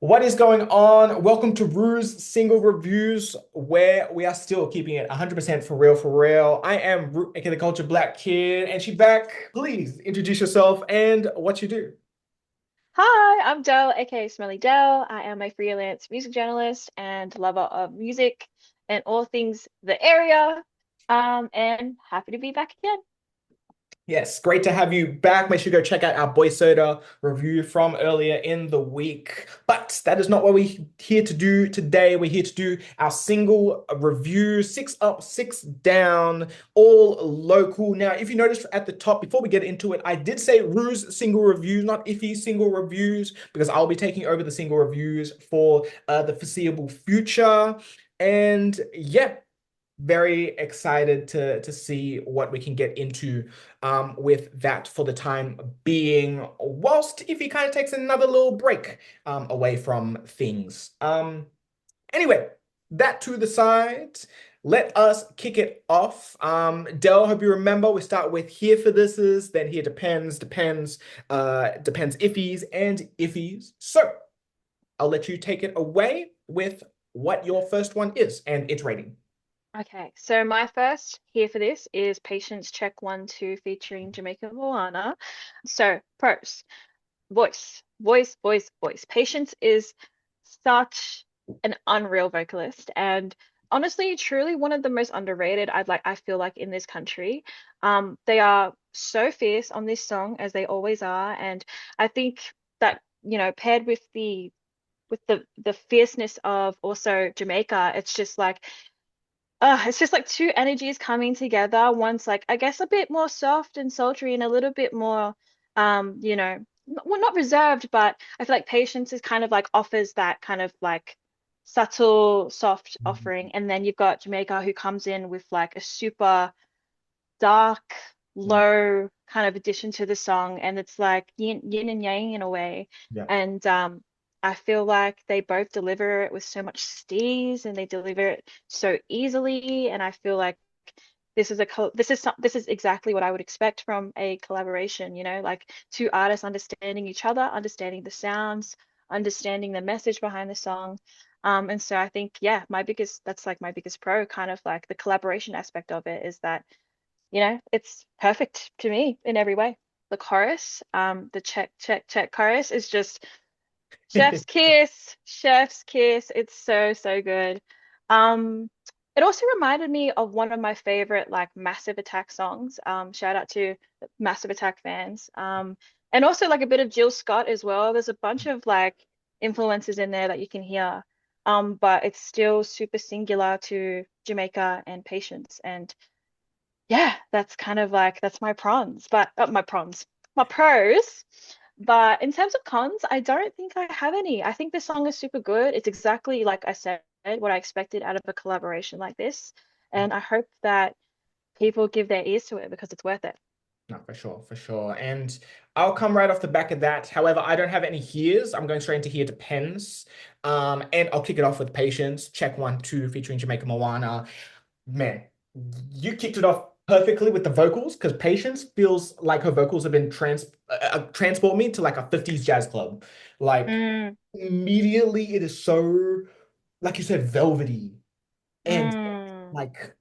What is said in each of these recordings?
What is going on? Welcome to Rue's Single Reviews, where we are still keeping it 100% for real, for real. I am Rue, aka the Culture Black Kid, and she's back. Please introduce yourself and what you do. Hi, I'm Dell, aka Smelly Dell. I am a freelance music journalist and lover of music and all things the area. And happy to be back again. Yes, great to have you back. Make sure you go check out our Boy Soda review from earlier in the week. But that is not what we're here to do today. We're here to do our single review, six up, six down, all local. Now, if you notice at the top, before we get into it, I did say Rue's single reviews, not Iffy single reviews, because I'll be taking over the single reviews for the foreseeable future. And yeah, very excited to see what we can get into with that for the time being, whilst if he kind of takes another little break away from things. Anyway, that to the side. Let us kick it off. Del, hope you remember we start with here for thises, then here depends iffies and iffies. So I'll let you take it away with what your first one is and its rating. Okay, so my first here for this is Patience Check 1 2 featuring Jamaica Moana. So, pros, voice. Patience is such an unreal vocalist and honestly, truly one of the most underrated I feel like in this country. They are so fierce on this song as they always are, and I think that, paired with the fierceness of also Jamaica, it's just like two energies coming together. One's like, I guess, a bit more soft and sultry and a little bit more, well, not reserved, but I feel like Patience is kind of like offers that kind of like subtle, soft offering. And then you've got Jamaica who comes in with like a super dark, Mm, low kind of addition to the song. And it's like yin and yang in a way. yeah. And I feel like they both deliver it with so much steeze and they deliver it so easily. And I feel like this is exactly what I would expect from a collaboration, like two artists understanding each other, understanding the sounds, understanding the message behind the song. And so I think, yeah, that's like my biggest pro, kind of like the collaboration aspect of it is that, it's perfect to me in every way. The chorus, the check chorus is just chef's kiss. It's so, so good. Um, it also reminded me of one of my favorite like Massive Attack songs. Shout out to Massive Attack fans. And also like a bit of Jill Scott as well. There's a bunch of like influences in there that you can hear. But it's still super singular to Jamaica and Patience. And yeah, that's kind of like that's my pros. But in terms of cons, I don't think I have any. I think this song is super good. It's exactly like I said, what I expected out of a collaboration like this. And I hope that people give their ears to it because it's worth it. No, for sure, for sure. And I'll come right off the back of that. However, I don't have any here's. I'm going straight into here depends. And I'll kick it off with Patience. Check 1 2 featuring Jamaica Moana. Man, you kicked it off perfectly with the vocals because Patience feels like her vocals have been transport me to like a 50s jazz club. Like Mm, immediately it is so, like you said, velvety and mm. like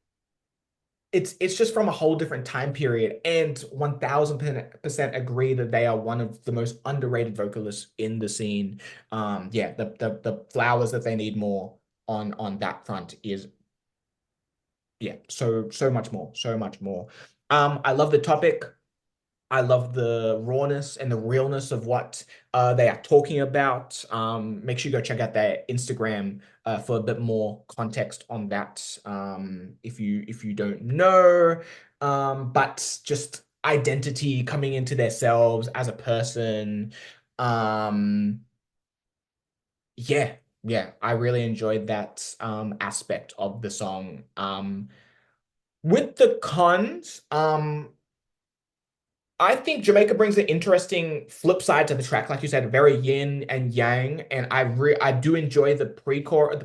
it's just from a whole different time period, and 1000% agree that they are one of the most underrated vocalists in the scene. Yeah, the flowers that they need more on that front is yeah, so much more, so much more. I love the topic. I love the rawness and the realness of what they are talking about. Make sure you go check out their Instagram for a bit more context on that. If you don't know, but just identity coming into themselves as a person. Um, yeah, I really enjoyed that aspect of the song. With the cons, I think Jamaica brings an interesting flip side to the track, like you said, very yin and yang, and I do enjoy the pre-chorus,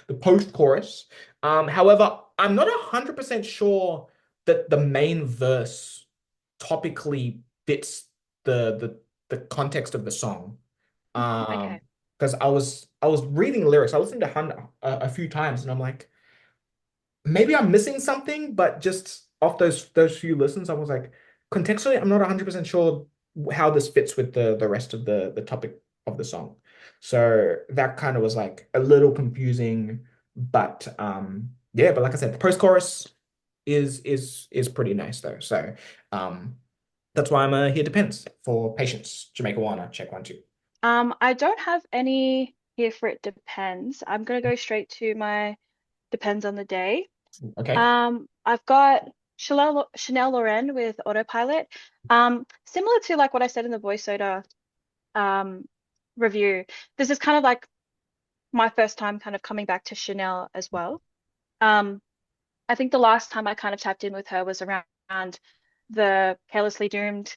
the post-chorus. However, I'm not 100% sure that the main verse topically fits the the context of the song. Um, Okay. because I was reading lyrics. I listened to Hun a few times, and I'm like, maybe I'm missing something, but just off those few listens, I was like, contextually, I'm not 100% sure how this fits with the rest of the topic of the song. So that kind of was like a little confusing, but yeah, but like I said, the post-chorus is pretty nice though. So um that's why I'm here depends for patience. Jamaica Wana, check one, two. I don't have any here for it depends. I'm gonna go straight to my depends on the day. Okay. I've got Chanel Loren with Autopilot. Similar to like what I said in the voice soda um review. This is kind of like my first time kind of coming back to Chanel as well. Um, I think the last time I kind of tapped in with her was around the Carelessly Doomed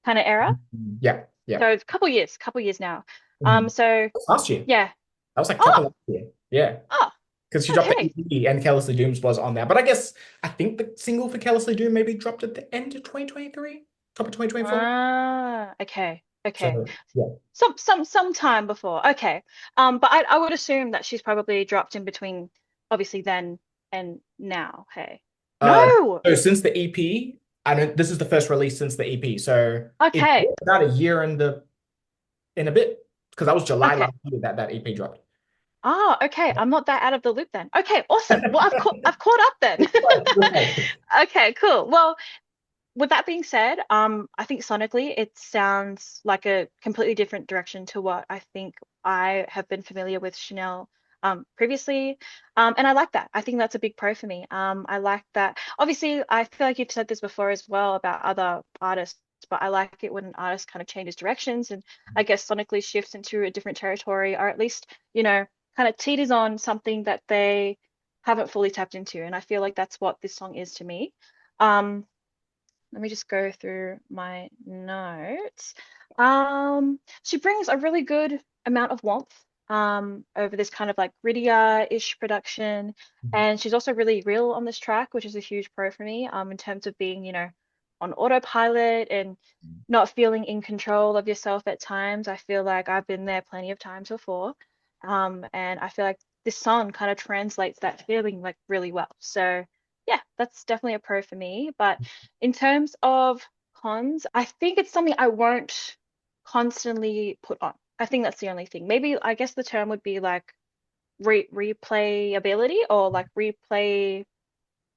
kind of era. Yeah, yeah. So it's a couple years now. Mhm. So Last year. yeah. That was like top of Oh, last year. Yeah. oh, Because she dropped the okay. EP and Carelessly Doomed was on there. But I guess I think the single for Carelessly Doomed maybe dropped at the end of 2023, top of 2024. Okay, okay. So yeah. Some time before. Okay. But I would assume that she's probably dropped in between obviously then and now. Hey. Uh, No. so since the EP, I don't. This is the first release since the EP. So it's Okay. about a year in a bit because that was July Okay. last year that that EP dropped. Oh, okay. I'm not that out of the loop then. Okay, awesome. Well, I've caught up then. You're fine. Okay, cool. Well, with that being said, I think sonically it sounds like a completely different direction to what I think I have been familiar with Chanel previously. And I like that. I think that's a big pro for me. I like that. Obviously, I feel like you've said this before as well about other artists, but I like it when an artist kind of changes directions and I guess sonically shifts into a different territory, or at least, kind of teeters on something that they haven't fully tapped into. And I feel like that's what this song is to me. Um, Let me just go through my notes. She brings a really good amount of warmth over this kind of like grittier-ish production. And she's also really real on this track, which is a huge pro for me, in terms of being, on autopilot and not feeling in control of yourself at times. I feel like I've been there plenty of times before. And I feel like this song kind of translates that feeling like really well. So yeah, that's definitely a pro for me. But in terms of cons, I think it's something I won't constantly put on. I think that's the only thing. Maybe I guess the term would be like replayability or like replay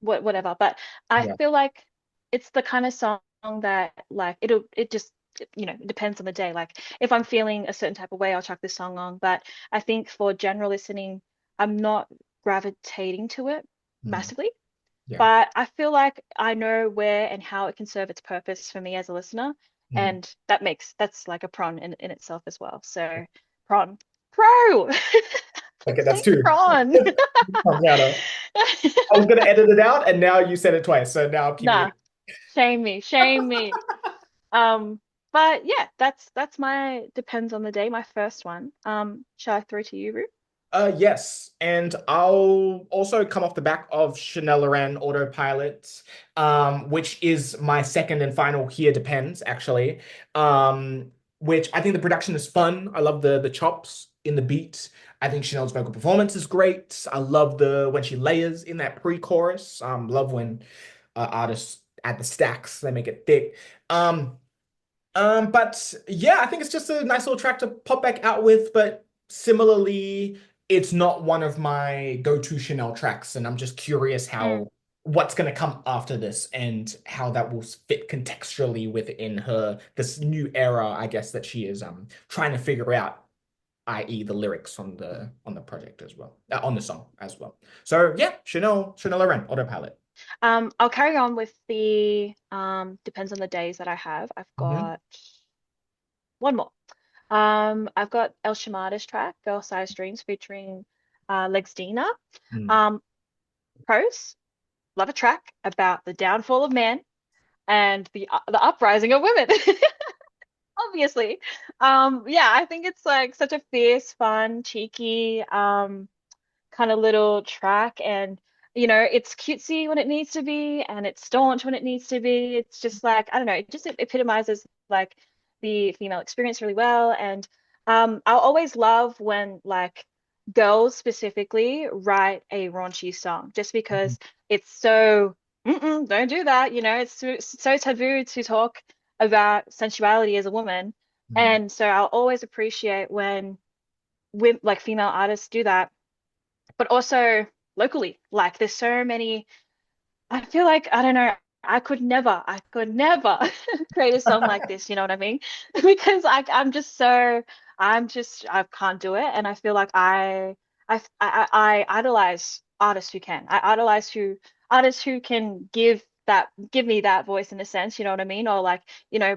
whatever. But I Yeah. feel like it's the kind of song that like it just it depends on the day. Like if I'm feeling a certain type of way, I'll chuck this song on. But I think for general listening, I'm not gravitating to it Mm. massively. Yeah. But I feel like I know where and how it can serve its purpose for me as a listener. Mm. And that's like a prawn in itself as well. So prawn. Pro! Okay, Keep that's saying two. prawn. I was gonna edit it out, and now you said it twice, so now I'm keeping it. Nah, shame me, shame me. Um, but yeah, that's my depends on the day, my first one. Shall I throw to you, Ru? Yes, and I'll also come off the back of Chanel Loren Autopilot, which is my second and final here depends actually. Which I think the production is fun. I love the chops in the beat. I think Chanel's vocal performance is great. I love the when she layers in that pre-chorus. Love when artists add the stacks, they make it thick. But yeah, I think it's just a nice little track to pop back out with. But similarly, it's not one of my go-to Chanel tracks, and I'm just curious Mm. how what's gonna come after this and how that will fit contextually within her this new era, I guess, that she is trying to figure out, i.e. the lyrics on the project as well, on the song as well. So yeah, Chanel Loren, Autopilot. I'll carry on with the depends on the days that I have. I've Hmm. got one more. I've got El Shamada's track, Girl Size Dreams, featuring Legs Dina. Mm. Um, Pros, love a track about the downfall of man and the uprising of women. Obviously. Yeah, I think it's like such a fierce, fun, cheeky, kind of little track, and it's cutesy when it needs to be, and it's staunch when it needs to be. It's just like, I don't know, it just epitomizes like the female experience really well. And I'll always love when like girls specifically write a raunchy song just Mhm. because it's so don't do that, it's so taboo to talk about sensuality as a woman. Mhm. And so I'll always appreciate when like female artists do that, but also locally. Like there's so many I feel like I don't know. I could never create a song like this. You know what I mean? Because I can't do it, and I feel like I idolize artists who can. I idolize who artists who can give me that voice in a sense. You know what I mean? Or like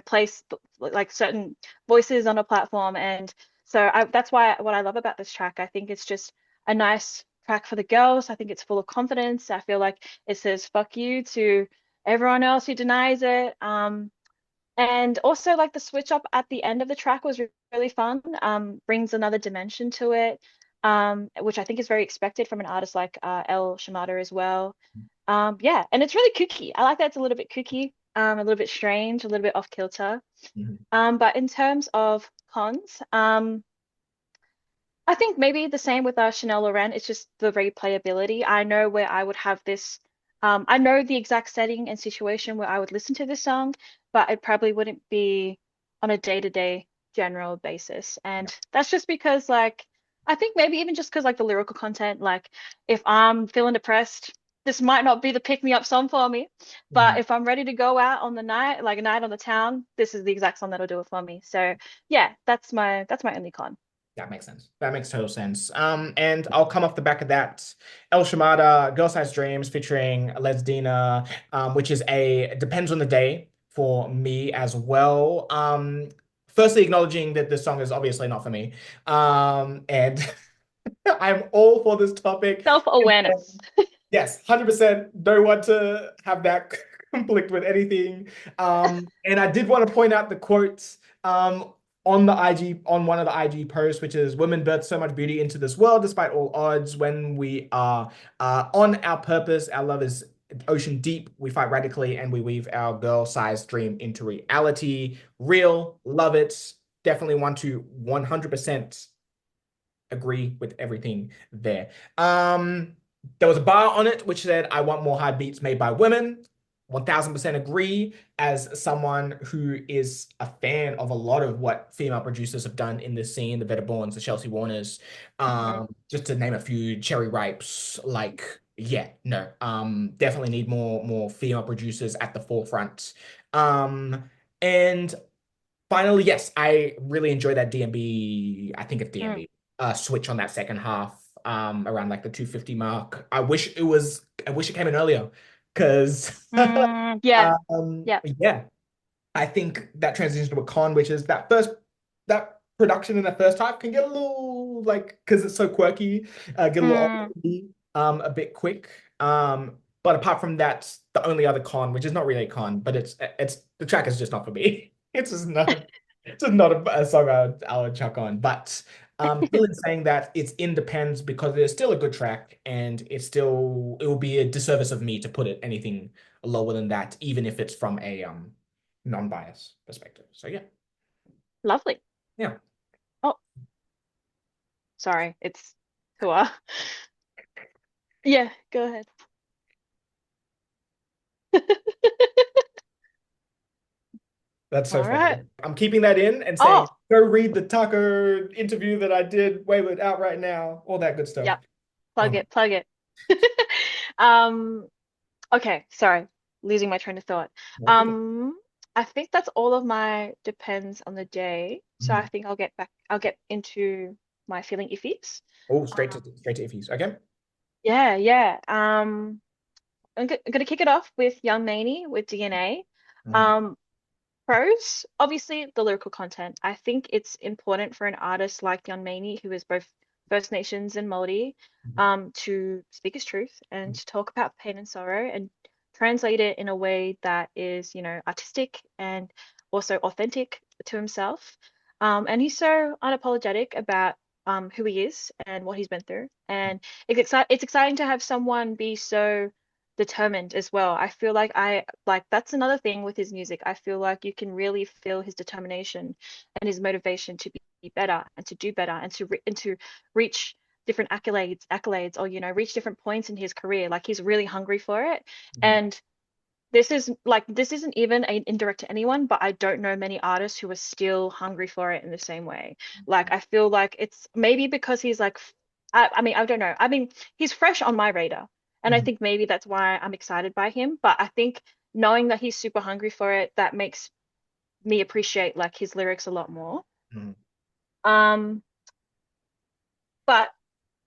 place like certain voices on a platform, and so that's why what I love about this track. I think it's just a nice track for the girls. I think it's full of confidence. I feel like it says fuck you to everyone else who denies it. And also like the switch up at the end of the track was really fun. Brings another dimension to it, which I think is very expected from an artist like El Shimada as well. Yeah, and it's really kooky. I like that it's a little bit kooky, a little bit strange, a little bit off kilter. Mhm. But in terms of cons, I think maybe the same with Chanel Loren. It's just the replayability. I know where I would have this. I know the exact setting and situation where I would listen to this song, but it probably wouldn't be on a day-to-day general basis. Yeah. And that's just because, like, I think maybe even just because, like, the lyrical content, like, if I'm feeling depressed, this might not be the pick-me-up song for me. But Mhm. if I'm ready to go out on the night, like a night on the town, this is the exact song that'll do it for me. So yeah, that's my only con. That makes sense. That makes total sense. And I'll come off the back of that. El Shimada, Girl Size Dreams featuring Les Dina, which is a depends on the day for me as well. Firstly, acknowledging that this song is obviously not for me. And I'm all for this topic. Self-awareness. Yes, 100% don't want to have that conflict with anything. And I did want to point out the quotes on the IG, on one of the IG posts, which is women birth so much beauty into this world despite all odds. When we are on our purpose, our love is ocean deep. We fight radically and we weave our girl-sized dream into reality. Real, love it. Definitely want to 100% agree with everything there. There was a bar on it which said, I want more high beats made by women. 1000% agree as someone who is a fan of a lot of what female producers have done in this scene, the Vetta Bournes, the Chelsea Warners, Mhm. just to name a few, Cherry Ripes, like, yeah, no, definitely need more female producers at the forefront. And finally, yes, I really enjoy that DMB. I think it's Mm. DMB switch on that second half, around like the 250 mark. I wish it came in earlier because, Yeah. Yeah. yeah, I think that transition to a con, which is that production in the first half can get a little like because it's so quirky, get a little old Mm, for me, a bit quick. But apart from that, the only other con, which is not really a con, but it's the track is just not for me. It's just not a song I would chuck on. But still in saying that, it's independent because it's still a good track, and it will be a disservice of me to put it anything lower than that, even if it's from a non-bias perspective. So yeah, lovely. yeah, Oh, sorry. It's Tua. Yeah, go ahead. that's so All funny. right. I'm keeping that in and saying, Oh, go read the Tucker interview that I did. Wait, it out right now. All that good stuff. yep. Plug Um, it, plug it. Um, okay, sorry. Losing my train of thought. that's okay. Um, I think that's all of my depends on the day. So I Mhm. think I'll get into my feeling iffies. Oh, Um, straight to iffies. Okay. yeah, yeah. I'm gonna kick it off with Young Maynie with DNA. Mhm. Um, Pros, obviously the lyrical content. I think it's important for an artist like Young Maynie, who is both First Nations and Māori, Mhm. to speak his truth and to talk about pain and sorrow and translate it in a way that is, artistic and also authentic to himself. And he's so unapologetic about who he is and what he's been through. And it's exciting to have someone be so determined as well. I feel like that's another thing with his music. I feel like you can really feel his determination and his motivation to better and to do better and to reach different accolades, or reach different points in his career. Like he's really hungry for it. Mhm. And this isn't even a indirect to anyone, but I don't know many artists who are still hungry for it in the same way. Like I feel like it's maybe because he's like I mean, I don't know. I mean, he's fresh on my radar. And I Mhm. think maybe that's why I'm excited by him. But I think knowing that he's super hungry for it, that makes me appreciate like his lyrics a lot more. Mhm. Um, but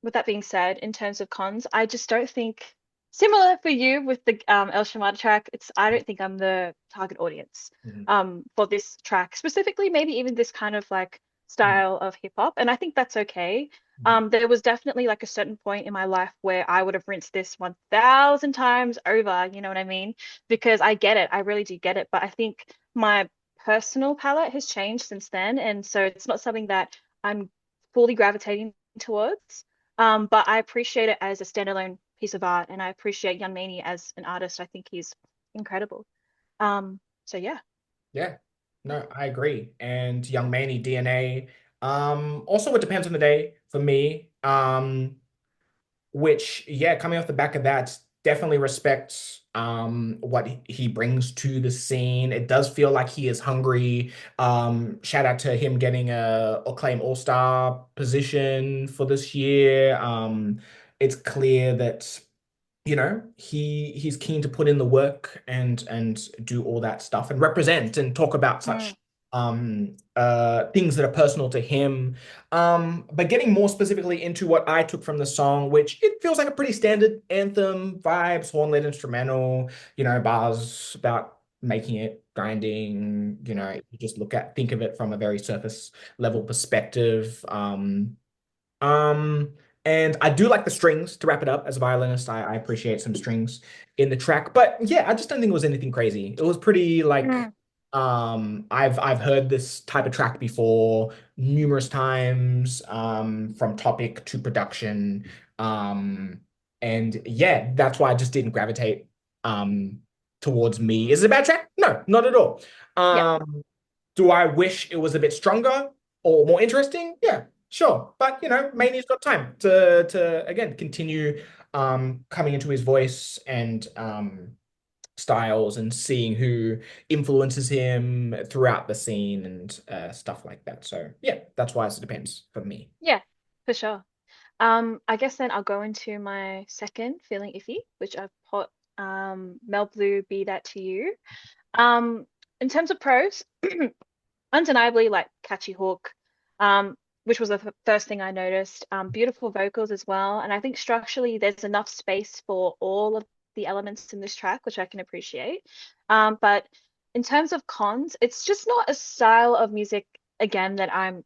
with that being said, in terms of cons, I just don't think similar for you with the El Shamada track, I don't think I'm the target audience Mhm. for this track, specifically maybe even this kind of like Mhm. style of hip hop. And I think that's okay. Mhm. There was definitely like a certain point in my life where I would have rinsed this 1,000 times over, you know what I mean? Because I get it, I really do get it. But I think my personal palette has changed since then. And so it's not something that I'm fully gravitating towards. But I appreciate it as a standalone piece of art, and I appreciate Young Maynie as an artist. I think he's incredible. So yeah. Yeah, no, I agree. And Young Manny DNA. Also, it depends on the day for me. Which, yeah, coming off the back of that, definitely respects what he brings to the scene. It does feel like he is hungry. Shout out to him getting a acclaim All-Star position for this year. It's clear that he's keen to put in the work and do all that stuff and represent and talk about Mm, such things that are personal to him. But getting more specifically into what I took from the song, which it feels like a pretty standard anthem vibes, horn-led instrumental, bars about making it grinding, mm, you just think of it from a very surface level perspective. Um, and I do like the strings to wrap it up. As a violinist, I appreciate some strings in the track. But yeah, I just don't think it was anything crazy. It was pretty like mm, I've heard this type of track before numerous times, from topic to production. Um, and yeah, that's why I just didn't gravitate um towards me. Is it a bad track? No, not at all. yeah, Do I wish it was a bit stronger or more interesting? Yeah, sure. But mm, Mainie's got time to again continue coming into his voice and styles and seeing who influences him throughout the scene and stuff like that. So yeah, that's why it depends for me. yeah, for sure. I guess then I'll go into my second feeling iffy, which I've put Mel Blue, Be That to You. Um, in terms of pros, undeniably like catchy hook, which was the first thing I noticed. Beautiful vocals as well, and I think structurally there's enough space for all of the elements in this track, which I can appreciate. But in terms of cons, it's just not a style of music again that I'm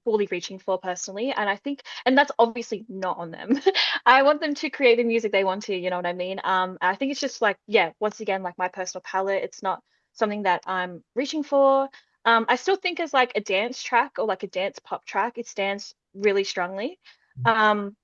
fully reaching for personally. And I think, and that's obviously not on them. I want them to create the music they want to, you know what I mean? I think it's just like, yeah, once again, like my personal palette, it's not something that I'm reaching for. I still think as like a dance track or like a dance pop track, it stands really strongly. Um,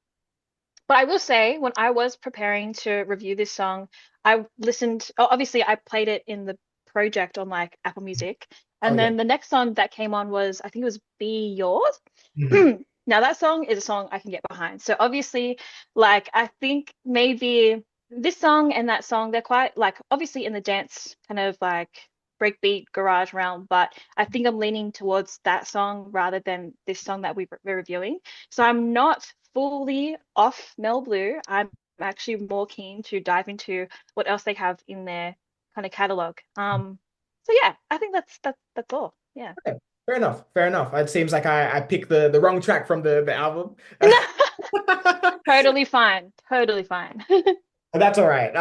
but I will say, when I was preparing to review this song, I listened, obviously, I played it in the project on like Apple Music. Oh And yeah. then the next song that came on was, I think it was Be Yours. Mhm. Now, that song is a song I can get behind. So, obviously, like, I think maybe this song and that song, they're quite like, obviously, in the dance kind of like breakbeat garage realm, but I think I'm leaning towards that song rather than this song that we're reviewing. So I'm not fully off Mel Blue. I'm actually more keen to dive into what else they have in their kind of catalog. So yeah, I think that's all. Yeah. Okay. Fair enough. Fair enough. It seems like I picked the wrong track from the album. Totally fine. Totally fine. That's all right.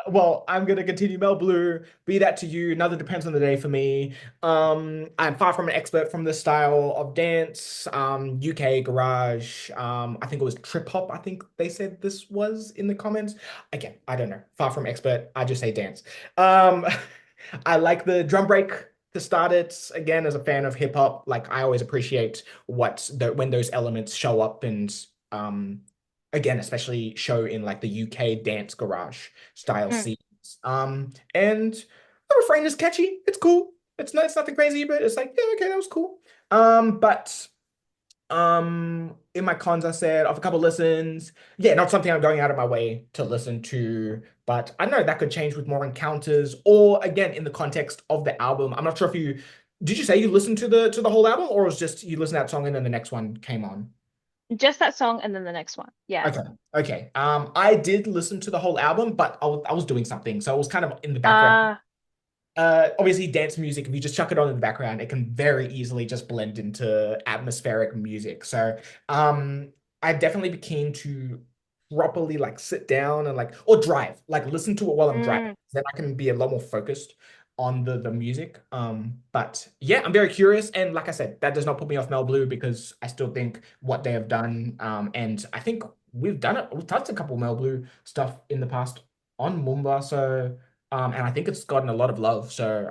Well, I'm gonna continue Mel Blue. Be that to you. Another depends on the day for me. I'm far from an expert from this style of dance. UK garage. I think it was trip hop. I think they said this was in the comments. Again, I don't know. Far from expert. I just say dance. Um, I like the drum break to start it. Again, as a fan of hip hop, like I always appreciate when those elements show up and again, especially show in like the UK dance garage style Mm, scenes. And the refrain is catchy. It's cool. It's nothing crazy, but it's like, yeah, okay, that was cool. But in my cons, I said of a couple listens. Yeah, not something I'm going out of my way to listen to, but I know that could change with more encounters, or again in the context of the album. I'm not sure if you did you say you listened to the whole album, or was just you listened to that song and then the next one came on? Just that song and then the next one. Yeah. Okay, okay. I did listen to the whole album, but I was doing something, so it was kind of in the background. Uh, Obviously dance music, if you just chuck it on in the background, it can very easily just blend into atmospheric music. So I'd definitely be keen to properly like sit down and like or drive, like listen to it while I'm driving. mm, Then I can be a lot more focused on the music. But yeah, I'm very curious. And like I said, that does not put me off Mel Blue because I still think what they have done, and I think we've touched a couple Mel Blue stuff in the past on Mumba. So and I think it's gotten a lot of love. So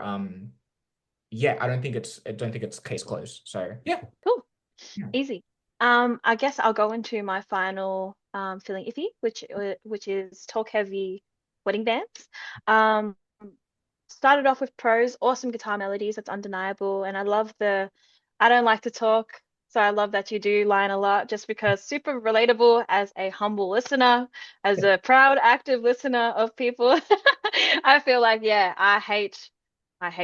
yeah, I don't think it's case closed. So yeah. cool. Yeah. Easy. I guess I'll go into my final feeling iffy, which is talk heavy wedding bands. Um, Started off with pros, awesome guitar melodies, that's undeniable. And I love the I don't like to talk, so I love that you do line a lot just because super relatable as a humble listener, as a proud, active listener of people. I feel like, yeah, I hate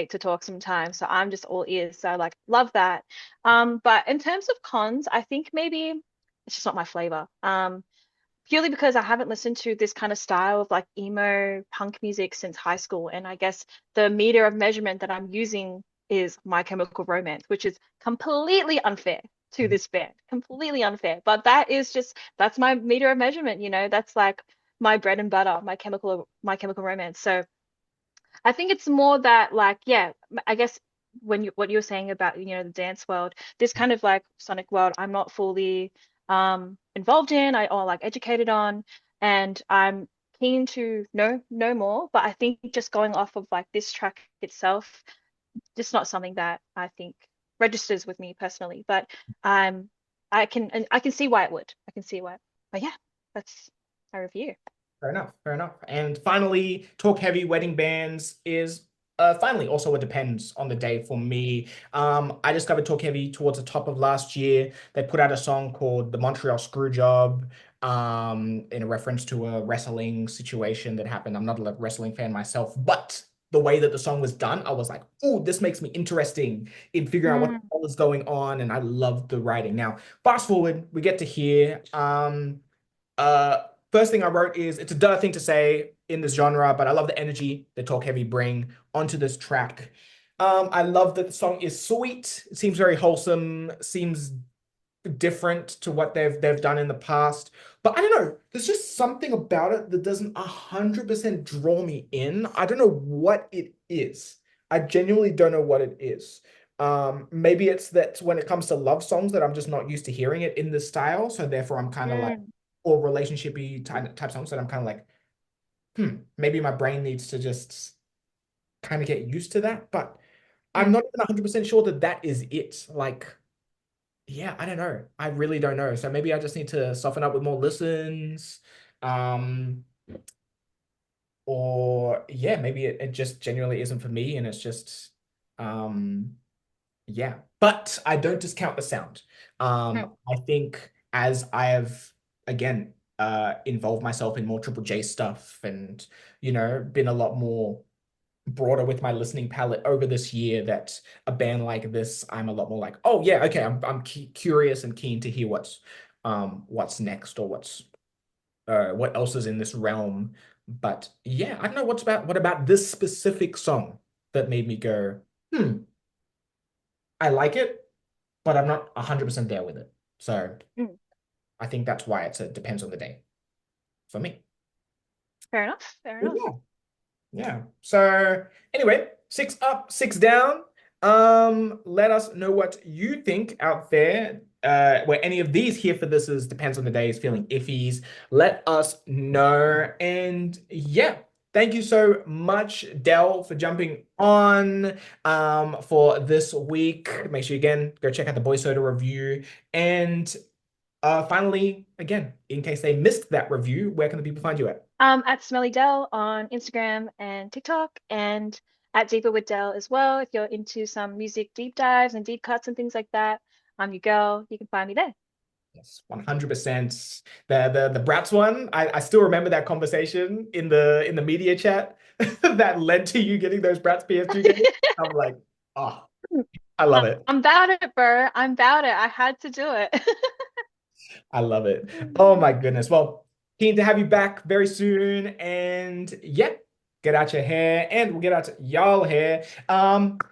to talk sometimes, so I'm just all ears. So like love that. But in terms of cons, I think maybe it's just not my flavor. Purely because I haven't listened to this kind of style of like emo punk music since high school. And I guess the meter of measurement that I'm using is My Chemical Romance, which is completely unfair to this band, completely unfair. But that's my meter of measurement, that's like my bread and butter, My Chemical Romance. So I think it's more that like, yeah, I guess what you were saying about, the dance world, this kind of like sonic world, I'm not fully involved in, or like educated on, and I'm keen to know more, but I think just going off of like this track itself, just not something that I think registers with me personally. But um I can see why it would. I can see why. But yeah, that's my review. Fair enough. Fair enough. And finally, talk heavy wedding bands is finally also it depends on the day for me. I discovered talk heavy towards the top of last year. They put out a song called "The Montreal Screwjob," in a reference to a wrestling situation that happened. I'm not a wrestling fan myself, but the way that the song was done, I was like, "Oh, this makes me interesting in figuring out what the Mm, hell is going on," and I love the writing. Now, fast forward, we get to here. Uh, First thing I wrote is it's a duh thing to say in this genre, but I love the energy that Talk Heavy bring onto this track. I love that the song is sweet. It seems very wholesome. Seems different to what they've done in the past. But I don't know. There's just something about it that doesn't 100% draw me in. I don't know what it is. I genuinely don't know what it is. Maybe it's that when it comes to love songs that I'm just not used to hearing it in this style. So therefore I'm kind of like, mm, or relationshipy type songs that I'm kind of like, maybe my brain needs to just kind of get used to that. But I'm mm. not even 100% sure that that is it. Like, yeah, I don't know. I really don't know. So maybe I just need to soften up with more listens. Um, or yeah, maybe it just genuinely isn't for me and it's just um yeah. But I don't discount the sound. Mm. I think as I have again involved myself in more Triple J stuff and been a lot more broader with my listening palette over this year that a band like this, I'm a lot more like, oh yeah, okay, I'm curious and keen to hear what's next or what else is in this realm. But yeah, I don't know what about this specific song that made me go, hmm, I like it, but I'm not 100% there with it. So Mm. I think that's why it depends on the day for me. Fair enough. Fair But enough. yeah. Yeah. So anyway, six up, six down. Let us know what you think out there. Where any of these here for this is depends on the day is feeling iffies. Let us know. And yeah, thank you so much, Dell, for jumping on for this week. Make sure you again go check out the Boy Soda review. And finally, again, in case they missed that review, where can the people find you at? At Smelly Dell on Instagram and TikTok, and at Deeper with Dell as well. If you're into some music deep dives and deep cuts and things like that, I'm your girl. You can find me there. Yes, 100%. The Brats one, I still remember that conversation in the media chat that led to you getting those Brats PS2 games. I'm like, oh, I love it. I'm about it, bro. I'm about it. I had to do it. I love it. Oh my goodness. Well, keen to have you back very soon. And yeah, get out your hair and we'll get out y'all hair.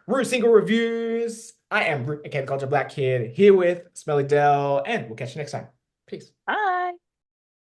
Root Single Reviews. I am Root, a Culture Black Kid here with Smelly Dell, and we'll catch you next time. Peace. Bye.